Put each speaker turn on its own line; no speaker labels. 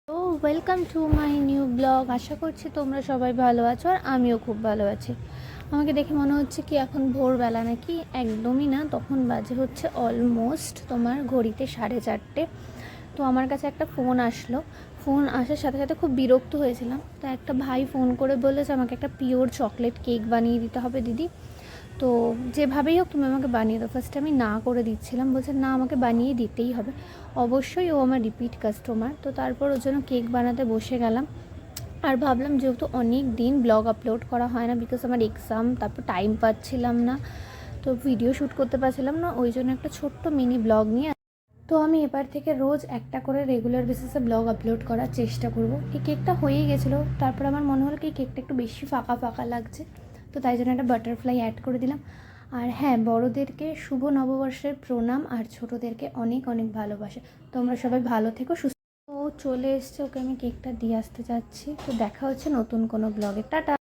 তো welcome to my new blog. আশা করছি তোমরা সবাই ভালো আছো আর আমিও খুব ভালো আছি। আমাকে দেখে মনে হচ্ছে কি এখন ভোরবেলা, নাকি? একদমই না, তখন বাজে হচ্ছে অলমোস্ট তোমার ঘড়িতে 4:30। তো আমার কাছে একটা ফোন আসলো। ফোন আসার সাথে সাথে খুব বিরক্ত হয়েছিলাম। তো একটা ভাই ফোন করে বলেছে আমাকে একটা পিওর চকলেট কেক বানিয়ে দিতে হবে দিদি। তো যেভাবেই হোক তুমি আমাকে বানিয়ে দাও। ফার্স্টে আমি না করে দিচ্ছিলাম, বলছে না আমাকে বানিয়ে দিতেই হবে। অবশ্যই ও আমার রিপিট কাস্টমার। তো তারপর ওর জন্য কেক বানাতে বসে গেলাম। আর ভাবলাম যেহেতু অনেক দিন ব্লগ আপলোড করা হয় না, বিকজ আমার এক্সাম, তারপর টাইম পাচ্ছিলাম না, তো ভিডিও শ্যুট করতে পারছিলাম না, ওই জন্য একটা ছোট্ট মিনি ব্লগ নিয়ে তো আমি এবার থেকে রোজ একটা করে রেগুলার বেসিসে ব্লগ আপলোড করার চেষ্টা করব। এই কেকটা হয়েই গেছিলো, তারপর আমার মনে হলো কি কেকটা একটু বেশি ফাঁকা ফাঁকা লাগছে, তো তাই জন্য একটা বাটারফ্লাই অ্যাড করে দিলাম। আর হ্যাঁ, বড়োদেরকে শুভ নববর্ষের প্রণাম, আর ছোটোদেরকে অনেক অনেক ভালোবাসা। তোমরা সবাই ভালো থেকো, সুস্থ। ও চলে এসছে, ওকে আমি কেকটা দিয়ে আসতে যাচ্ছি। তো দেখা হচ্ছে নতুন কোনো ব্লগে। টাটা।